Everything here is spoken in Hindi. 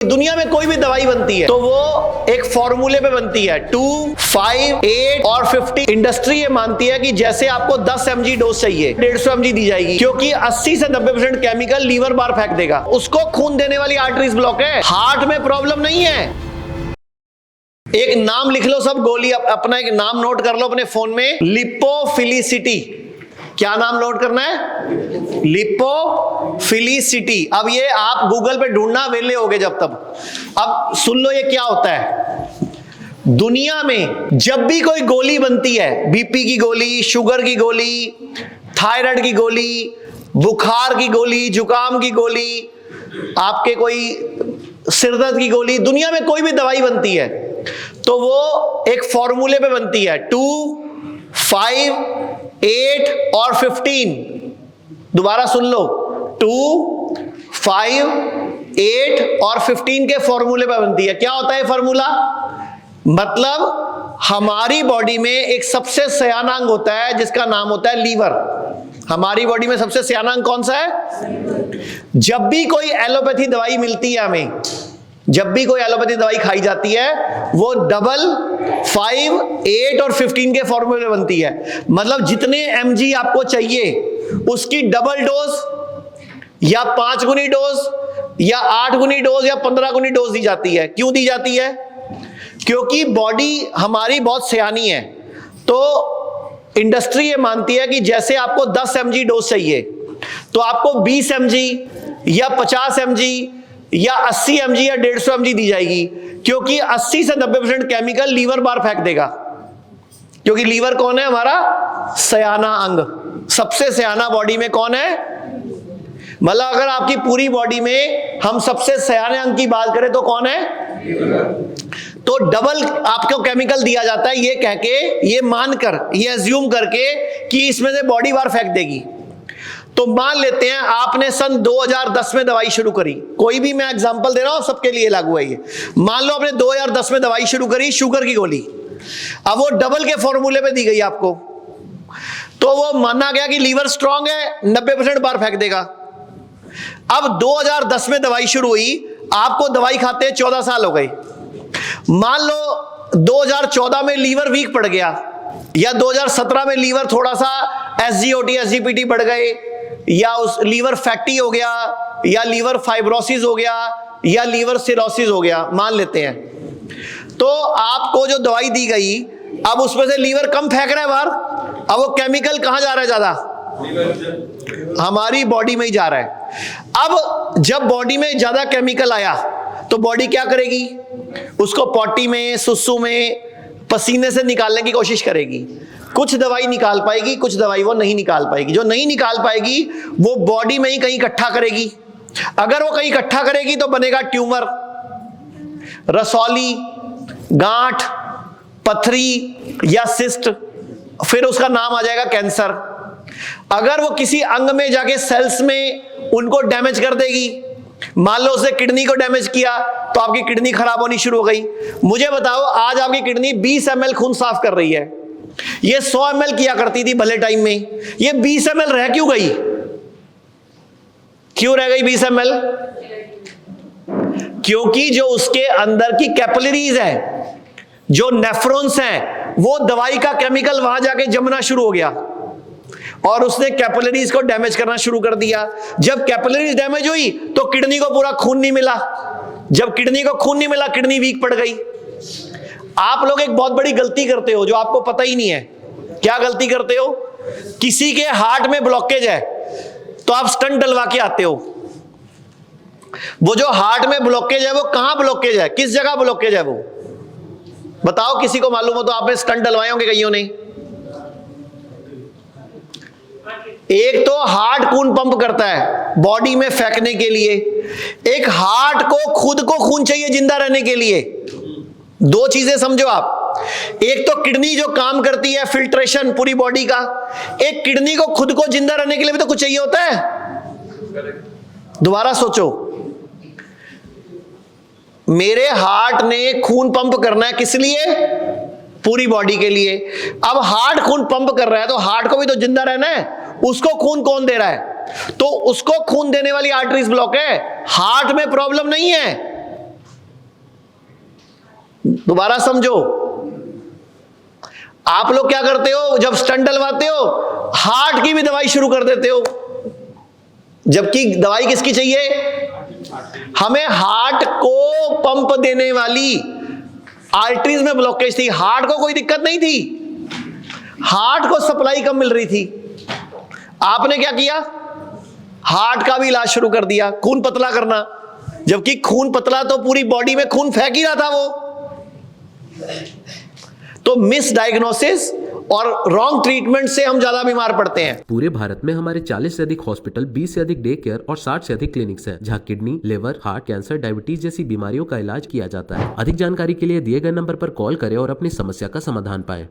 दुनिया में कोई भी दवाई बनती है तो वो एक फॉर्मूले पे बनती है 2, 5, 8 और 50। इंडस्ट्री ये मानती है कि जैसे आपको 10 mg डोज चाहिए 150 mg दी जाएगी, क्योंकि 80 से 90% केमिकल लीवर बार फेंक देगा। उसको खून देने वाली आर्टरीज ब्लॉक है, हार्ट में प्रॉब्लम नहीं है। एक नाम लिख लो सब, गोली अपना एक नाम नोट कर लो अपने फोन में, लिपोफिलिसिटी। क्या नाम नोट करना है? लिपोफिलिसिटी। अब ये आप गूगल पे ढूंढना वेले होगे जब तब। अब सुन लो ये क्या होता है। दुनिया में जब भी कोई गोली बनती है, बीपी की गोली, शुगर की गोली, थायराइड की गोली, बुखार की गोली, जुकाम की गोली, आपके कोई सिरदर्द की गोली, दुनिया में कोई भी दवाई बनती है तो वो एक फॉर्मूले पे बनती है 2, 5, 8 और 15। दोबारा सुन लो, 2, 5, 8 और 15 के फॉर्मूले पे बनती है। क्या होता है फॉर्मूला? मतलब हमारी बॉडी में एक सबसे सयाना अंग होता है जिसका नाम होता है लीवर। हमारी बॉडी में सबसे सयाना अंग कौन सा है? जब भी कोई एलोपैथी दवाई मिलती है हमें, जब भी कोई एलोपैथी दवाई खाई जाती है वो 2, 5, 8 और 15 के फॉर्मूले बनती है। मतलब जितने mg आपको चाहिए उसकी डबल डोज या 5 गुनी डोज या 8 गुनी डोज या 15 गुनी डोज दी जाती है। क्यों दी जाती है? क्योंकि बॉडी हमारी बहुत सयानी है। तो इंडस्ट्री ये मानती है कि जैसे आपको 10 mg डोज चाहिए तो आपको 20 mg या 50 mg या 80 mg या 150 mg दी जाएगी, क्योंकि 80 से 90% केमिकल लीवर बार फेंक देगा। क्योंकि लीवर कौन है? हमारा सयाना अंग। सबसे सयाना बॉडी में कौन है? मतलब अगर आपकी पूरी बॉडी में हम सबसे सयाने अंग की बात करें तो कौन है? तो डबल आपको केमिकल दिया जाता है, ये कह के, ये मानकर, ये अज्यूम करके कि इसमें से बॉडी बार फेंक देगी। तो मान लेते हैं आपने सन 2010 में दवाई शुरू करी, कोई भी मैं एग्जांपल दे रहा हूं, सबके लिए लागू है ये। मान लो आपने 2010 में दवाई शुरू करी शुगर की गोली, अब वो डबल के फॉर्मूले पे दी गई आपको, तो वो माना गया कि लीवर स्ट्रांग है, 90% बार फेंक देगा। अब 2010 में दवाई शुरू हुई, आपको दवाई खाते 14 साल हो गए। मान लो 2014 में लीवर वीक पड़ गया, या 2017 में लीवर थोड़ा सा SGOT SGPT बढ़ गए, या उस लीवर फैटी हो गया, या लीवर फाइब्रोसिस हो गया, या लीवर सिरोसिस हो गया, मान लेते हैं। तो आपको जो दवाई दी गई, अब उसमें से लीवर कम फेंक रहा है बाहर, अब वो केमिकल कहां जा रहा है? ज्यादा हमारी बॉडी में ही जा रहा है। अब जब बॉडी में ज्यादा केमिकल आया तो बॉडी क्या करेगी? उसको पॉटी में, सुसु में, पसीने से निकालने की कोशिश करेगी। कुछ दवाई निकाल पाएगी, कुछ दवाई वो नहीं निकाल पाएगी। जो नहीं निकाल पाएगी वो बॉडी में ही कहीं इकट्ठा करेगी। अगर वो कहीं इकट्ठा करेगी तो बनेगा ट्यूमर, रसौली, गांठ, पथरी या सिस्ट, फिर उसका नाम आ जाएगा कैंसर। अगर वो किसी अंग में जाके सेल्स में उनको डैमेज कर देगी, मान लो उसने किडनी को डैमेज किया तो आपकी किडनी खराब होनी शुरू हो गई। मुझे बताओ, आज आपकी किडनी 20 ml खून साफ कर रही है, ये 100 ml किया करती थी भले टाइम में, ये 20 ml रह क्यों गई? क्यों रह गई 20 ml? क्योंकि जो उसके अंदर की कैपिलरीज है, जो नेफ्रॉन्स हैं, वो दवाई का केमिकल वहां जाके जमना शुरू हो गया और उसने कैपिलरीज को डैमेज करना शुरू कर दिया। जब कैपिलरीज डैमेज हुई तो किडनी को पूरा खून नहीं मिला। जब किडनी को खून नहीं मिला, किडनी वीक पड़ गई। आप लोग एक बहुत बड़ी गलती करते हो जो आपको पता ही नहीं है। क्या गलती करते हो? किसी के हार्ट में ब्लॉकेज है तो आप स्टंट डलवा के आते हो। वो जो हार्ट में ब्लॉकेज है वो कहां ब्लॉकेज है? किस जगह ब्लॉकेज है वो बताओ, किसी को मालूम हो तो। आपने स्टंट डलवाए होंगे कईयों ने। एक तो हार्ट खून पंप करता है बॉडी में फेंकने के लिए, एक हार्ट को खुद को खून चाहिए जिंदा रहने के लिए। दो चीजें समझो आप, एक तो किडनी जो काम करती है फिल्ट्रेशन पूरी बॉडी का, एक किडनी को खुद को जिंदा रहने के लिए भी तो कुछ चाहिए होता है। दोबारा सोचो, मेरे हार्ट ने खून पंप करना है किस लिए? पूरी बॉडी के लिए। अब हार्ट खून पंप कर रहा है तो हार्ट को भी तो जिंदा रहना है, उसको खून कौन दे रहा है? तो उसको खून देने वाली आर्टरीज ब्लॉक है, हार्ट में प्रॉब्लम नहीं है। दोबारा समझो, आप लोग क्या करते हो, जब स्टंट डलवाते हो हार्ट की भी दवाई शुरू कर देते हो, जबकि दवाई किसकी चाहिए? हमें हार्ट को पंप देने वाली, आर्टरीज में ब्लॉकेज थी, हार्ट को कोई दिक्कत नहीं थी, हार्ट को सप्लाई कम मिल रही थी। आपने क्या किया? हार्ट का भी इलाज शुरू कर दिया, खून पतला करना, जबकि खून पतला तो पूरी बॉडी में खून फेंक ही रहा था वो। तो मिस डायग्नोसिस और रॉन्ग ट्रीटमेंट से हम ज्यादा बीमार पड़ते हैं। पूरे भारत में हमारे 40 से अधिक हॉस्पिटल, 20 से अधिक डे केयर और 60 से अधिक क्लिनिक्स हैं, जहां kidney, liver, heart, cancer, diabetes जैसी बीमारियों का इलाज किया जाता है। अधिक जानकारी के लिए दिए गए नंबर पर कॉल करें और अपनी समस्या का समाधान पाएं।